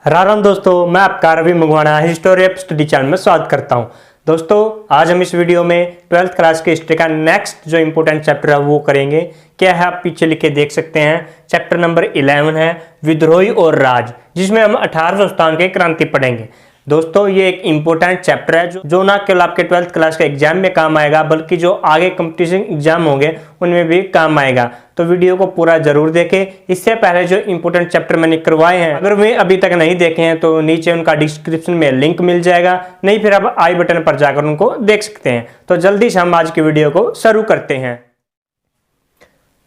राम दोस्तों, मैं आपका रवि मंगवाना हिस्टोरी ऑफ स्टडी चैनल में स्वागत करता हूं। दोस्तों, आज हम इस वीडियो में 12th क्लास के हिस्ट्री का नेक्स्ट जो इंपॉर्टेंट चैप्टर है वो करेंगे। क्या है आप पीछे लिख के देख सकते हैं। चैप्टर नंबर 11 है विद्रोही और राज, जिसमें हम 1857 की क्रांति पढ़ेंगे। दोस्तों, ये एक इम्पोर्टेंट चैप्टर है जो ना केवल आपके 12th क्लास के एग्जाम में काम आएगा, बल्कि जो आगे कंपटीशन एग्जाम होंगे उनमें भी काम आएगा। तो वीडियो को पूरा जरूर देखें। इससे पहले जो इम्पोर्टेंट चैप्टर मैंने करवाए हैं, अगर वे अभी तक नहीं देखे हैं तो नीचे उनका डिस्क्रिप्शन में लिंक मिल जाएगा, नहीं फिर आप आई बटन पर जाकर उनको देख सकते हैं। तो जल्दी से हम आज की वीडियो को शुरू करते हैं।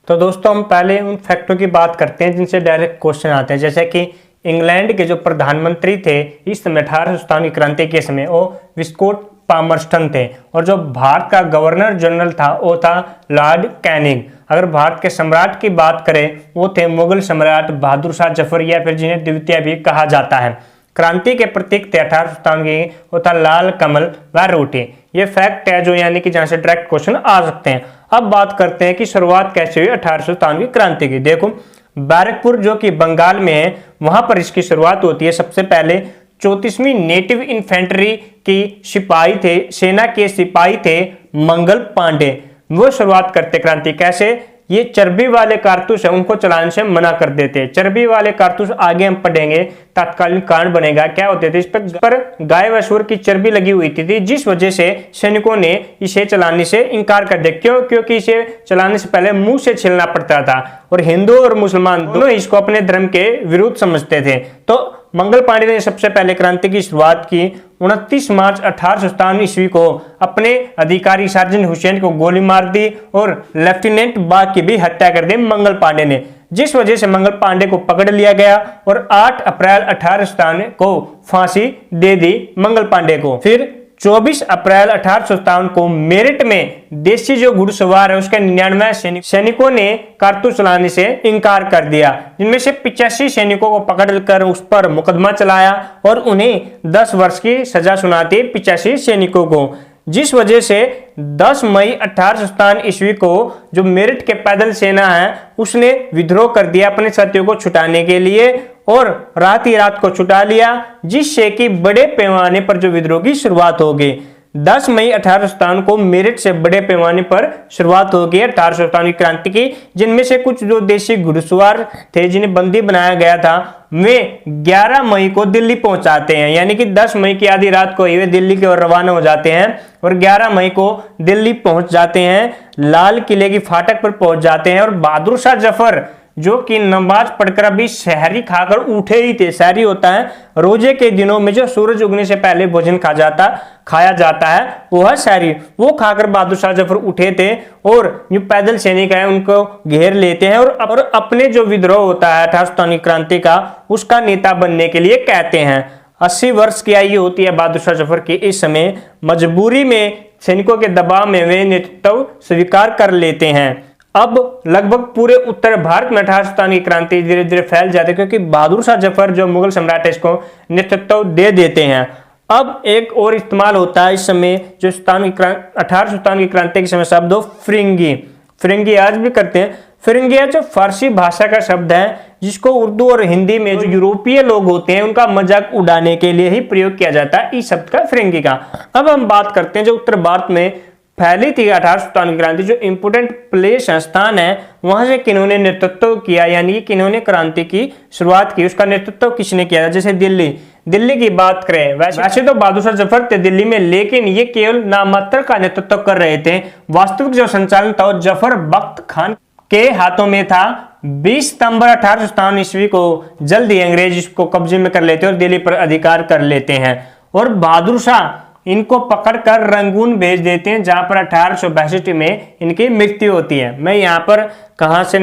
तो दोस्तों, हम पहले उन फैक्टों की बात करते हैं जिनसे डायरेक्ट क्वेश्चन आते हैं। जैसे कि इंग्लैंड के जो प्रधानमंत्री थे इस समय 1857 की क्रांति के समय, वो विस्कोट पामर्स्टन थे, और जो भारत का गवर्नर जनरल था वो था लॉर्ड कैनिंग। अगर भारत के सम्राट की बात करें वो थे मुगल सम्राट बहादुर शाह जफर, या फिर जिन्हें द्वितीय भी कहा जाता है। क्रांति के प्रतीक थे 1857 के, वो था लाल कमल व रोटी। ये फैक्ट है जो यानी कि जहां से डायरेक्ट क्वेश्चन आ सकते हैं। अब बात करते हैं कि शुरुआत कैसे हुई 1857 की क्रांति की। देखो, बैरकपुर जो कि बंगाल में है, वहां पर इसकी शुरुआत होती है। सबसे पहले 34वीं नेटिव इन्फेंट्री की सिपाही थे, सेना के सिपाही थे मंगल पांडे। वो शुरुआत करते क्रांति। कैसे? ये चर्बी वाले कारतूस है उनको चलाने से मना कर देते। चर्बी वाले कारतूस आगे हम पढ़ेंगे, तत्कालीन कांड बनेगा। क्या होते थे? इस पर गाय व सूअर की चर्बी लगी हुई थी, जिस वजह से सैनिकों ने इसे चलाने से इनकार कर दिया। क्यों? क्योंकि इसे चलाने से पहले मुंह से छीलना पड़ता था, और हिंदू और मुसलमान दोनों इसको अपने धर्म के विरुद्ध समझते थे। तो मंगल पांडे ने सबसे पहले क्रांति की शुरुआत की। 29 मार्च 1857 ईस्वी को अपने अधिकारी सार्जेंट हुसैन को गोली मार दी और लेफ्टिनेंट बाग की भी हत्या कर दी मंगल पांडे ने, जिस वजह से मंगल पांडे को पकड़ लिया गया और 8 अप्रैल 1857 को फांसी दे दी मंगल पांडे को। फिर 24 अप्रैल 1857 को मेरठ में देसी जो घुड़सवार है उसके 99 सैनिकों ने कारतूस चलाने से इनकार कर दिया, जिनमें से 85 सैनिकों को पकड़कर उस पर मुकदमा चलाया और उन्हें 10 वर्ष की सजा सुनाती 85 सैनिकों को। जिस वजह से 10 मई 1857 ईस्वी को जो मेरठ के पैदल सेना है उसने विद्रोह कर दिया अपने साथियों को छुटाने के लिए, और रात ही रात को छुटा लिया, जिससे कि बड़े पैमाने पर जो विद्रोह की शुरुआत हो गई। 10 मई 1857 को मेरठ से बड़े पैमाने पर शुरुआत हो गई 1857 की क्रांति की, जिनमें से कुछ जो देशी घुड़सवार थे जिन्हें बंदी बनाया गया था वे 11 मई को दिल्ली पहुंचाते हैं। यानी कि 10 मई की आधी रात को ये दिल्ली की ओर रवाना हो जाते हैं और 11 मई को दिल्ली पहुंच जाते हैं, लाल किले की फाटक पर पहुंच जाते हैं। और बहादुर शाह जफर जो कि नमाज पढ़कर अभी सहरी खाकर उठे ही थे। सहरी होता है रोजे के दिनों में जो सूरज उगने से पहले भोजन खाया जाता है, वो है सहरी। वो खाकर बहादुर शाह जफर उठे थे और जो पैदल सैनिक है उनको घेर लेते हैं और अपने जो विद्रोह होता है 1857 क्रांति का उसका नेता बनने के लिए कहते हैं। 80 वर्ष की आयु होती है बहादुर शाह जफर की। इस समय मजबूरी में सैनिकों के दबाव में वे नेतृत्व स्वीकार कर लेते हैं। अब लगभग पूरे उत्तर भारत में 1857 की क्रांति धीरे धीरे फैल जाती है, क्योंकि बहादुर शाह जफर जो मुगल सम्राट है इसको नेतृत्व दे देते हैं। अब एक और इस्तेमाल होता है इस समय जो 1857 की क्रांति के समय शब्द हो फिरंगी। फिरंगी आज भी करते हैं। फिरंगी जो फारसी भाषा का शब्द है, जिसको उर्दू और हिंदी में जो यूरोपीय लोग होते हैं उनका मजाक उड़ाने के लिए ही प्रयोग किया जाता है इस शब्द का, फिरंगी का। अब हम बात करते हैं जो उत्तर भारत में फैली थी 1857 की क्रांति, जो इंपोर्टेंट प्लेस स्थान है वहां से किन्होंने नेतृत्व किया, यानी कि किन्होंने क्रांति की शुरुआत की, उसका नेतृत्व किसने किया। जैसे दिल्ली की बात करें, वैसे तो बहादुर शाह जफर थे दिल्ली में, लेकिन ये केवल नामात्र का नेतृत्व कर रहे थे। वास्तविक जो संचालन था वो जफर बख्त खान के हाथों में था। 20 सितंबर 1857 ईस्वी को जल्द ही अंग्रेज इसको कब्जे में कर लेते हैं और दिल्ली पर अधिकार कर लेते हैं, और बहादुर शाह इनको पकड़कर रंगून भेज देते हैं, जहां पर 1862 में इनकी मृत्यु होती है। मैं यहाँ पर कहां से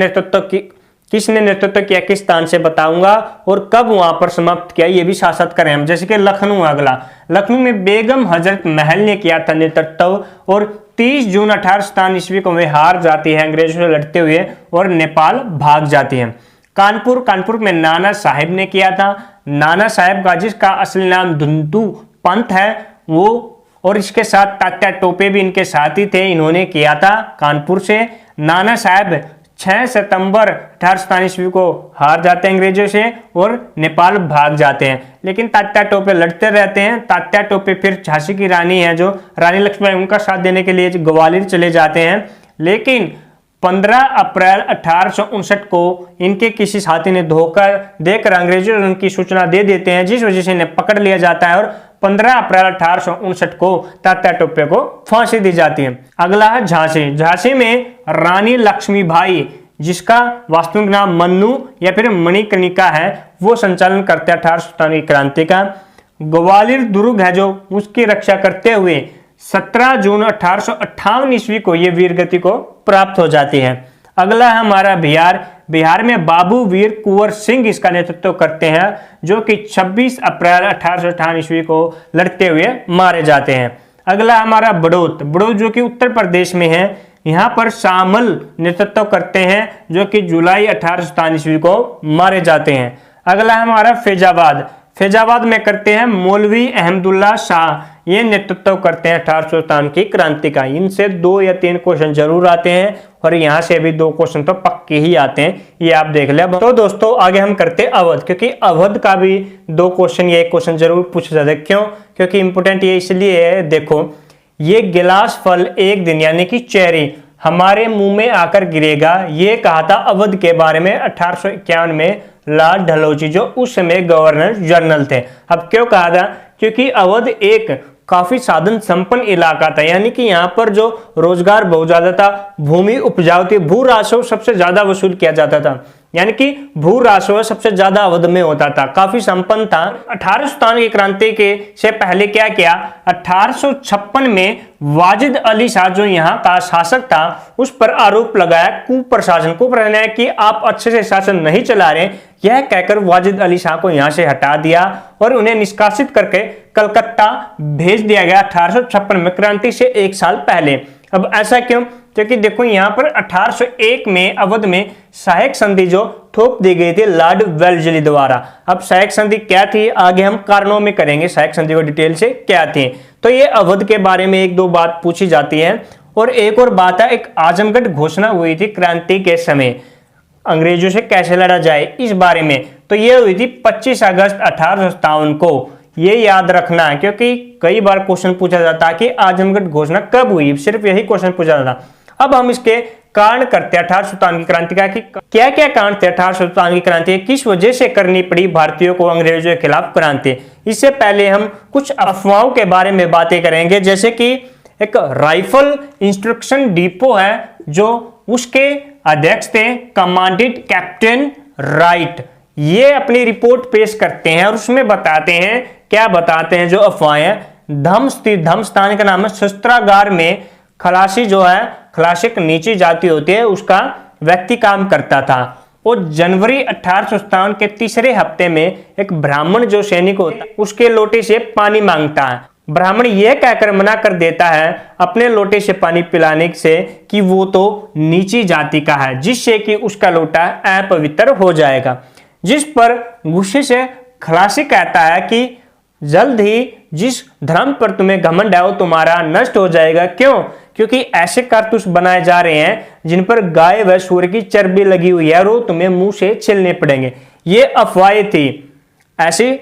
किसने नेतृत्व किया किस स्थान से बताऊंगा, और कब वहां पर समाप्त किया ये भी साथ करें हम। जैसे कि लखनऊ, अगला लखनऊ में बेगम हजरत महल ने किया था नेतृत्व, और 30 जून 1857 ईस्वी को वे हार जाती है अंग्रेजों से लड़ते हुए और नेपाल भाग जाती है। कानपुर में नाना साहेब ने किया था। नाना साहेब का जिसका असली नाम धुंधु पंत है वो, और इसके साथ तात्या टोपे भी इनके साथ ही थे, इन्होंने किया था कानपुर से। नाना साहेब 6 सितंबर 1847 ईस्वी को हार जाते हैं अंग्रेजों से और नेपाल भाग जाते हैं। लेकिन तात्या टोपे लड़ते रहते हैं। तात्या टोपे फिर झांसी की रानी है जो रानी लक्ष्मीबाई, उनका साथ देने के लिए ग्वालियर चले जाते हैं। लेकिन 15 अप्रैल 1859 को इनके किसी साथी ने धोखा देकर अंग्रेजों ने उनकी सूचना दे देते हैं, जिस वजह से इन्हें पकड़ लिया जाता है और 15 अप्रैल 1859 को तात्या टोपे को फांसी दी जाती है। अगला है झांसी। झांसी में रानी लक्ष्मीबाई, जिसका वास्तविक नाम मन्नू या फिर मणिकर्णिका है, वो संचालन करते हैं 1857 की क्रांति का। ग्वालियर दुर्ग है जो, उसकी रक्षा करते हुए 17 जून 1858 ईस्वी को ये वीर गति को प्राप्त हो जाती है। अगला है हमारा बिहार। बिहार में बाबू वीर कुंवर सिंह इसका नेतृत्व करते हैं, जो कि 26 अप्रैल 1858 ईस्वी को लड़ते हुए मारे जाते हैं। अगला हमारा बड़ौद। बड़ौद जो कि उत्तर प्रदेश में है, यहाँ पर शामल नेतृत्व करते हैं, जो कि जुलाई 1857 ईस्वी को मारे जाते हैं। अगला हमारा फैजाबाद। फैजाबाद में करते हैं मौलवी अहमदुल्ला शाह, ये नेतृत्व करते हैं 1857 की क्रांति का। इनसे 2 या 3 क्वेश्चन जरूर आते हैं और यहाँ से भी 2 क्वेश्चन तो पक्के ही आते हैं, ये आप देख ले। तो दोस्तों आगे हम करते हैं अवध, क्योंकि अवध का भी 2 क्वेश्चन या 1 क्वेश्चन जरूर पूछा जाता है। क्यों? क्योंकि इंपोर्टेंट ये इसलिए है, देखो ये गिलास फल एक दिन यानी कि चेरी हमारे मुंह में आकर गिरेगा, ये कहा था अवध के बारे में 1851 में लॉर्ड डलहौजी, जो उस समय गवर्नर जनरल थे। अब क्यों कहा था? क्योंकि अवध एक काफी साधन संपन्न इलाका था, यानी कि यहाँ पर जो रोजगार बहुत ज्यादा था, भूमि उपजाऊ थी, भू राजस्व सबसे ज्यादा वसूल किया जाता था, यानी कि भू राजस्व सबसे ज्यादा अवध में होता था, काफी संपन्न था। 1857 की क्रांति के से पहले क्या किया? 1856 में वाजिद अली शाह जो यहाँ का शासक था, उस पर आरोप लगाया कुप्रशासन कि आप अच्छे से शासन नहीं चला रहे। यह कहकर वाजिद अली शाह को यहाँ से हटा दिया और उन्हें निष्कासित करके कलकत्ता भेज दिया गया 1856 में, क्रांति से 1 साल पहले। अब ऐसा क्यों? क्योंकि देखो यहाँ पर 1801 में अवध में सहायक संधि जो थोप दी गई थी लॉर्ड वेल्लेस्ली द्वारा। अब सहायक संधि क्या थी, आगे हम कारणों में करेंगे सहायक संधि को डिटेल से क्या थी। तो ये अवध के बारे में 1-2 बात पूछी जाती है। और एक और बात है, एक आजमगढ़ घोषणा हुई थी क्रांति के समय, अंग्रेजों से कैसे लड़ा जाए इस बारे में। तो ये हुई थी 25 अगस्त 1857 को। ये याद रखना है, क्योंकि कई बार क्वेश्चन पूछा जाता है कि आजमगढ़ घोषणा कब हुई, सिर्फ यही क्वेश्चन पूछा जाता। अब हम इसके कारण करते हैं 1857 की क्रांति का, कि क्या क्या कारण थे 1857 की क्रांति, किस वजह से करनी पड़ी भारतीयों को अंग्रेजों के खिलाफ क्रांति। इससे पहले हम कुछ अफवाहों के बारे में बातें करेंगे, जैसे कि एक राइफल इंस्ट्रक्शन डिपो है जो उसके अध्यक्ष थे कमांडेंट कैप्टन राइट। ये अपनी रिपोर्ट पेश करते हैं और उसमें बताते हैं, क्या बताते हैं जो अफवाहें, धर्मस्थान का नाम है शस्त्रागार में खलासी जो है, खलासी एक नीची जाति होती है, उसका व्यक्ति काम करता था। और जनवरी 1857 के 3रे हफ्ते में एक ब्राह्मण जो सैनिक होता है उसके लोटे से पानी मांगता है। ब्राह्मण यह कहकर मना कर देता है अपने लोटे से पानी पिलाने से कि वो तो नीची जाति का है, जिससे कि उसका लोटा अपवित्र हो जाएगा। जिस पर गुस्से से खलासी कहता है कि जल्द ही जिस धर्म पर तुम्हें घमंड है वो तुम्हारा नष्ट हो जाएगा। क्यों? क्योंकि ऐसे कारतूस बनाए जा रहे हैं जिन पर गाय व सूअर की चर्बी लगी हुई है और वो तुम्हें मुंह से छीलने पड़ेंगे। ये अफवाहें थी, ऐसी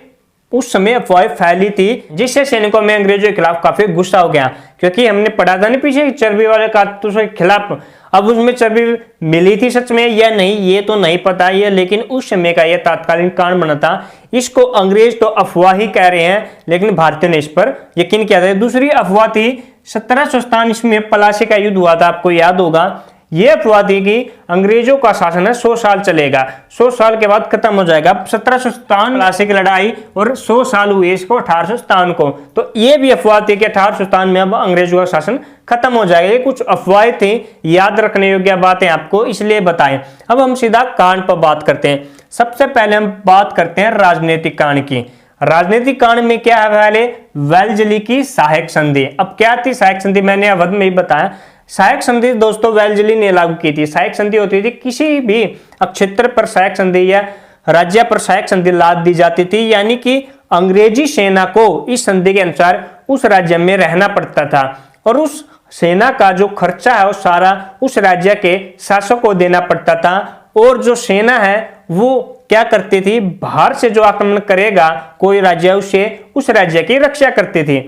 उस समय अफवाहें फैली थी, जिससे सैनिकों में अंग्रेजों के खिलाफ काफी गुस्सा हो गया। क्योंकि हमने पढ़ा था ना पीछे चर्बी वाले कारतूस के खिलाफ, अब उसमें चर्बी मिली थी सच में या नहीं ये तो नहीं पता है, लेकिन उस समय का यह तात्कालीन कारण बना था। इसको अंग्रेज तो अफवाह ही कह रहे हैं, लेकिन भारतीयों ने इस पर यकीन किया था। दूसरी अफवाह थी 1757 ईस्वी में प्लासी का युद्ध हुआ था, आपको याद होगा। यह अफवाह थी कि अंग्रेजों का शासन है 100 साल चलेगा, 100 साल के बाद खत्म हो जाएगा। 1757 प्लासी की लड़ाई और 100 साल हुए इसको 1857 को। तो ये भी अफवाह थी कि 1857 में अब अंग्रेजों का शासन खत्म हो जाएगा। ये कुछ अफवाहें थी, याद रखने योग्य बातें आपको इसलिए बताएं। अब हम सीधा कांड पर बात करते हैं। सबसे पहले हम बात करते हैं राजनीतिक कांड की। राजनीतिक कांड में क्या है? पहले वेल्लेस्ली की सहायक संधि। अब क्या थी सहायक संधि? मैंने अवध में ही बताया। सहायक संधि दोस्तों वेल्लेस्ली ने लागू की थी। सहायक संधि होती थी किसी भी क्षेत्र पर सहायक संधि या राज्य पर सहायक संधि लाद दी जाती थी, यानी कि अंग्रेजी सेना को इस संधि के अनुसार उस राज्य में रहना पड़ता था और उस सेना का जो खर्चा है वो सारा उस राज्य के शासक को देना पड़ता था, और जो सेना है वो क्या करती थी, बाहर से जो आक्रमण करेगा कोई राज्य उसे उस राज्य की रक्षा करती थी।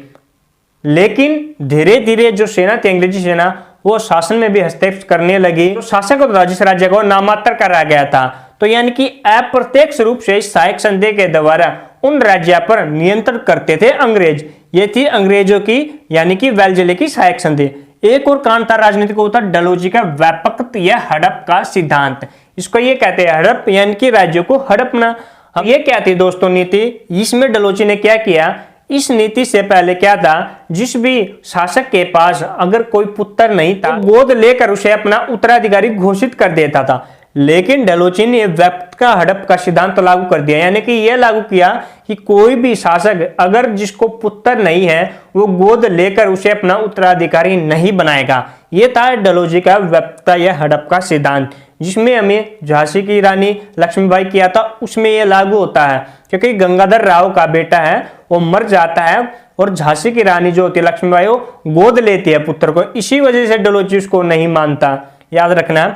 लेकिन धीरे धीरे जो सेना थी, अंग्रेजी सेना, वो शासन में भी हस्तक्षेप करने लगी। तो शासक द्वारा जिस राज्य को नामात्र करा गया था, तो यानी कि अप्रत्यक्ष रूप से सहायक संधि के द्वारा उन राज्यों पर नियंत्रण करते थे अंग्रेज। ये थी अंग्रेजों की यानी कि वेल्जले की सहायक संधि। एक और कांड था राजनीतिक होता डलहौजी का व्यापक या हड़प का सिद्धांत। इसको ये कहते हैं हड़प, यानी कि राज्यों को हड़पना। अब ये क्या थी दोस्तों नीति, इसमें डलहौजी ने क्या किया, इस नीति से पहले क्या था, जिस भी शासक के पास अगर कोई पुत्र नहीं था, गोद लेकर उसे अपना उत्तराधिकारी घोषित कर देता था। लेकिन डलहौजी ने व्यापक का हड़प का सिद्धांत लागू कर दिया, यानी कि यह लागू किया कि कोई भी शासक अगर जिसको पुत्र नहीं है वो गोद लेकर उसे अपना उत्तराधिकारी नहीं बनाएगा। ये था डलहौजी का व्यापकता या हड़प का सिद्धांत, जिसमें हमें झांसी की रानी लक्ष्मीबाई किया था, उसमें यह लागू होता है। क्योंकि गंगाधर राव का बेटा है वो मर जाता है और झांसी की रानी जो होती है लक्ष्मीबाई वो गोद लेती है पुत्र को, इसी वजह से डलहौजी उसको नहीं मानता, याद रखना।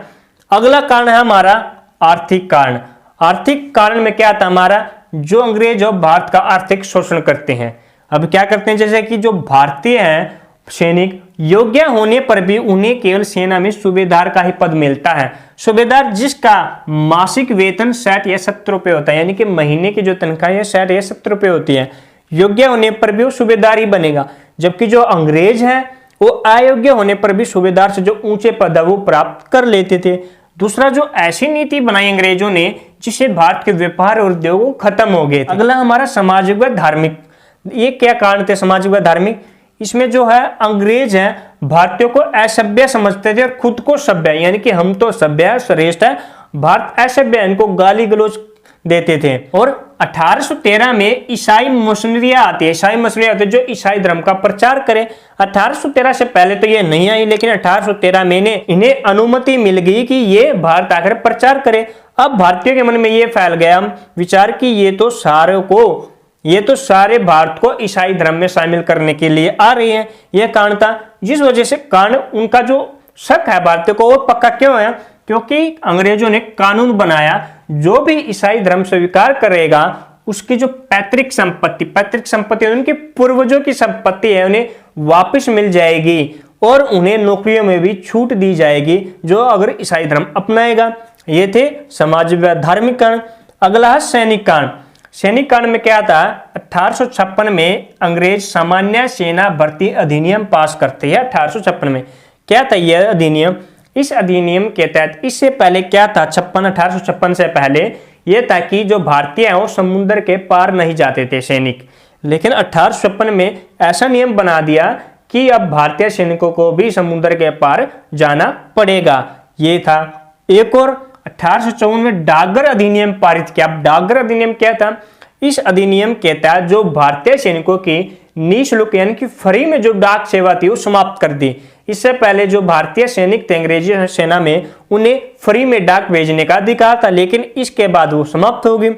अगला कारण है हमारा आर्थिक कारण। आर्थिक कारण में क्या था हमारा, जो अंग्रेज और भारत का आर्थिक शोषण करते हैं। अब क्या करते हैं, जैसे कि जो भारतीय हैं सैनिक योग्य होने पर भी उन्हें केवल सेना में सूबेदार का ही पद मिलता है। सूबेदार जिसका मासिक वेतन 60 या 70 रुपए होता है, यानी कि महीने की जो तनख्वाह है 60 या 70 रुपए होती है, योग्य होने पर भी वो सूबेदार ही बनेगा। जबकि जो अंग्रेज हैं वो अयोग्य होने पर भी सूबेदार से जो ऊंचे पद है वो प्राप्त कर लेते थे। दूसरा, जो ऐसी नीति बनाई अंग्रेजों ने जिससे भारत के व्यापार और उद्योग खत्म हो गए थे। अगला हमारा सामाजिक व धार्मिक। ये क्या कारण थे सामाजिक व धार्मिक, इसमें जो है अंग्रेज हैं भारतीयों को असभ्य समझते थे और खुद को सभ्य, यानी कि हम तो सभ्य है, श्रेष्ठ है, भारत असभ्य, इनको गाली गलौज देते थे। और 1813 में ईसाई मिशनरियां आती है, ईसाई मिशनरियां आती है जो ईसाई धर्म का प्रचार करे। 1813 से पहले तो ये नहीं आई, लेकिन 1813 में इन्हें अनुमति मिल गई कि ये भारत आकर प्रचार करे। अब भारतीयों के मन में ये फैल गया विचार कि ये तो सारे भारत को ईसाई धर्म में शामिल करने के लिए आ रही है। यह कारण था, जिस वजह से कारण उनका जो शक है भारतीयों को वो पक्का क्यों है, क्योंकि अंग्रेजों ने कानून बनाया जो भी ईसाई धर्म स्वीकार करेगा उसकी जो पैतृक संपत्ति उनके पूर्वजों की संपत्ति है उन्हें वापस मिल जाएगी और उन्हें नौकरियों में भी छूट दी जाएगी जो अगर ईसाई धर्म अपनाएगा। ये थे सामाजिक व धार्मिक कारण। अगला है सैनिक कारण। सैनिक कारण में क्या था, 1856 में अंग्रेज सामान्य सेना भर्ती अधिनियम पास करते हैं। 1856 में क्या था यह अधिनियम, इस अधिनियम के तहत इससे पहले क्या था 1856 से पहले यह था कि जो भारतीय हैं वो समुद्र के पार नहीं जाते थे सैनिक, लेकिन 1856 में ऐसा नियम बना दिया कि अब भारतीय सैनिकों को भी समुद्र के पार जाना पड़ेगा। ये था एक और 1854 में डाकघर अधिनियम पारित किया। डाकघर अधिनियम क्या था, इस अधिनियम के तहत जो भारतीय सैनिकों की निःशुल्क यानी कि फ्री में जो डाक सेवा थी वो समाप्त कर दी। इससे पहले जो भारतीय सैनिक थे अंग्रेजी सेना में उन्हें फ्री में डाक भेजने का अधिकार था, लेकिन इसके बाद वो समाप्त हो गई।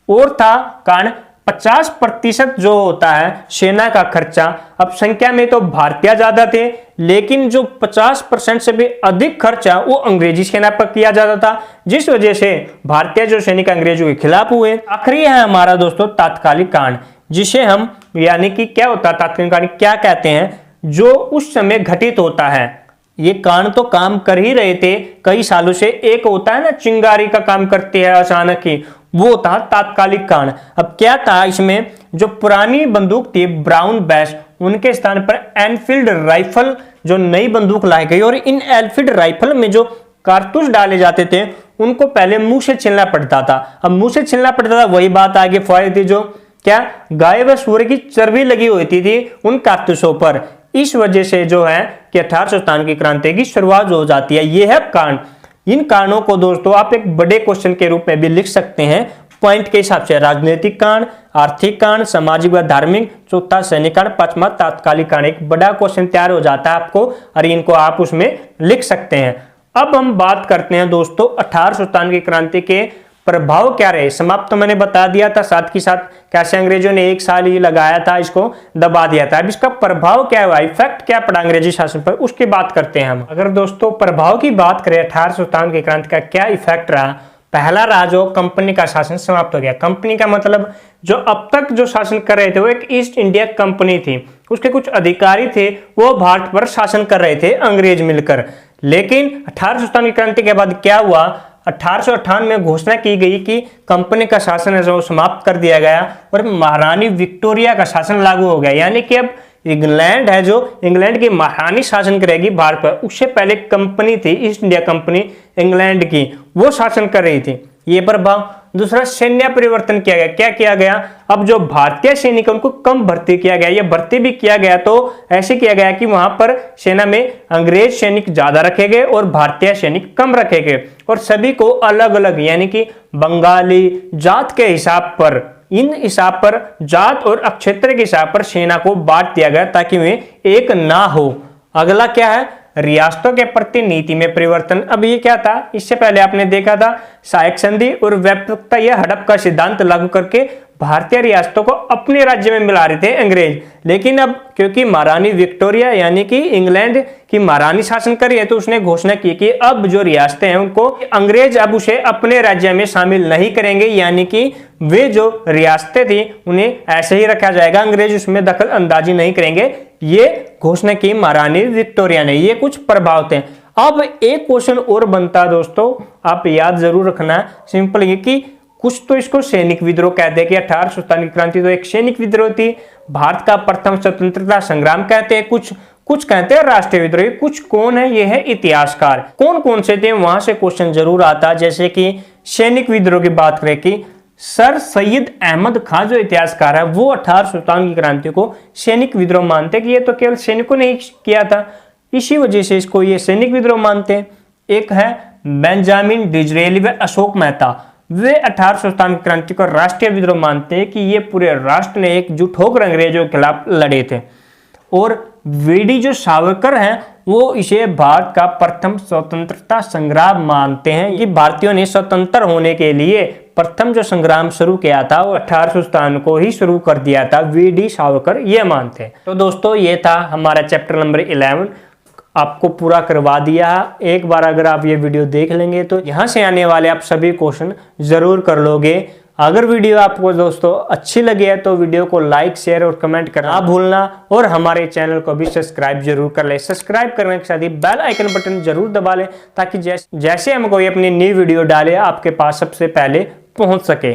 और था कारण 50% जो होता है सेना का खर्चा, अब संख्या में तो भारतीय ज्यादा थे लेकिन जो 50% से भी अधिक खर्चा वो अंग्रेजी सेना पर किया जाता था, जिस वजह से भारतीय जो सैनिक अंग्रेजों के खिलाफ हुए। आखिरी है हमारा दोस्तों तात्कालिक कांड, जिसे हम यानी कि क्या होता है तात्कालिक कांड क्या कहते हैं, जो उस समय घटित होता है। ये कांड तो काम कर ही रहे थे कई सालों से, एक होता है ना चिंगारी का काम करते हैं अचानक ही, वो था तात्कालिक कांड। अब क्या था, इसमें जो पुरानी बंदूक थी ब्राउन बैश उनके स्थान पर एनफील्ड राइफल जो नई बंदूक लाई गई, और इन एनफील्ड राइफल में जो कारतूस डाले जाते थे उनको पहले मुंह से छीलना पड़ता था। अब मुंह से छीलना पड़ता था, वही बात आगे फौज थी जो क्या गाय व सूअर की चर्बी लगी होती थी उन कारतूसों पर। इस वजह से जो है कि 1857 की क्रांति की शुरुआत हो जाती है। यह है कांड। इन कारणों को दोस्तों आप एक बड़े क्वेश्चन के रूप में भी लिख सकते हैं पॉइंट के हिसाब से, राजनीतिक कांड, आर्थिक कांड, सामाजिक व धार्मिक, चौथा सैनिक कांड, पांचवा तात्कालिक कांड। एक बड़ा क्वेश्चन तैयार हो जाता है आपको और इनको आप उसमें लिख सकते हैं। अब हम बात करते हैं दोस्तों 1857 की क्रांति के प्रभाव क्या रहे। समाप्त तो मैंने बता दिया था, साथ ही साथ कैसे अंग्रेजों ने 1 साल ही लगाया था, इसको दबा दिया था। अब इसका प्रभाव क्या हुआ, इफेक्ट क्या पड़ा अंग्रेजी शासन पर, उसकी बात करते हैं हम। अगर दोस्तों प्रभाव की बात करें 1857 की क्रांति का क्या इफेक्ट रहा, पहला रहा जो कंपनी का शासन समाप्त हो गया। कंपनी का मतलब जो अब तक जो शासन कर रहे थे वो एक ईस्ट इंडिया कंपनी थी, उसके कुछ अधिकारी थे, वो भारत पर शासन कर रहे थे अंग्रेज मिलकर। लेकिन 1857 की क्रांति के बाद क्या हुआ, 1858 में घोषणा की गई कि कंपनी का शासन है जो समाप्त कर दिया गया और महारानी विक्टोरिया का शासन लागू हो गया। यानी कि अब इंग्लैंड है जो इंग्लैंड की महारानी शासन करेगी भारत पर। उससे पहले कंपनी थी ईस्ट इंडिया कंपनी इंग्लैंड की, वो शासन कर रही थी। ये प्रभाव। दूसरा सैन्य परिवर्तन किया गया। क्या किया गया, अब जो भारतीय सैनिक उनको कम भर्ती किया गया, या भर्ती भी किया गया तो ऐसे किया गया कि वहां पर सेना में अंग्रेज सैनिक ज्यादा रखे गए और भारतीय सैनिक कम रखे गए, और सभी को अलग अलग यानी कि बंगाली जात के हिसाब पर, इन हिसाब पर जात और क्षेत्र के हिसाब पर सेना को बांट दिया गया ताकि वे एक ना हो। अगला क्या है, रियासतों के प्रति नीति में परिवर्तन। अब ये क्या था, इससे पहले आपने देखा था सहायक संधि और व्यापकता या हड़प का सिद्धांत लागू करके भारतीय रियासतों को अपने राज्य में मिला रहे थे अंग्रेज। लेकिन अब क्योंकि महारानी विक्टोरिया यानी कि इंग्लैंड की महारानी शासन कर रही है, तो उसने घोषणा की कि अब जो रियासतें हैं उनको अंग्रेज अब उसे अपने राज्य में शामिल नहीं करेंगे, यानी कि वे जो रियासतें थी उन्हें ऐसे ही रखा जाएगा, अंग्रेज उसमें दखल अंदाजी नहीं करेंगे। ये घोषणा की महारानी विक्टोरिया ने। ये कुछ प्रभाव थे। अब एक क्वेश्चन और बनता है दोस्तों, आप याद जरूर रखना, सिंपल ये कि कुछ तो इसको सैनिक विद्रोह कहते हैं कि 1857 की क्रांति तो एक सैनिक विद्रोह थी, भारत का प्रथम स्वतंत्रता संग्राम कहते हैं, कुछ कहते हैं राष्ट्रीय विद्रोह। कुछ कौन है, ये है इतिहासकार। कौन कौन से थे वहां से क्वेश्चन जरूर आता है। जैसे कि सैनिक विद्रोह की बात करें कि सर सैयद अहमद खान जो इतिहासकार है वो 1857 की क्रांति को सैनिक विद्रोह मानते कि ये तो केवल सैनिकों ने ही किया था, इसी वजह से इसको ये सैनिक विद्रोह मानते हैं। एक है बेंजामिन डिजरेली व अशोक मेहता, वे 1857 की क्रांति को राष्ट्रीय विद्रोह मानते हैं कि ये पूरे राष्ट्र ने एकजुट होकर अंग्रेजों के खिलाफ लड़े थे। और वीडी जो सावरकर हैं वो इसे भारत का प्रथम स्वतंत्रता संग्राम मानते हैं। ये भारतीयों ने स्वतंत्र होने के लिए प्रथम जो संग्राम शुरू किया था वो 1857 को ही शुरू कर दिया था, वीडी सावरकर ये मानते हैं। तो दोस्तों ये था हमारा चैप्टर नंबर 11, आपको पूरा करवा दिया। एक बार अगर आप ये वीडियो देख लेंगे तो यहाँ से आने वाले आप सभी क्वेश्चन जरूर कर लोगे। अगर वीडियो आपको दोस्तों अच्छी लगी है तो वीडियो को लाइक शेयर और कमेंट करना ना भूलना, और हमारे चैनल को भी सब्सक्राइब जरूर कर ले। सब्सक्राइब करने के साथ ही बेल आइकन बटन जरूर दबा लें ताकि जैसे हम कोई अपनी नई वीडियो डाले आपके पास सबसे पहले पहुंच सके।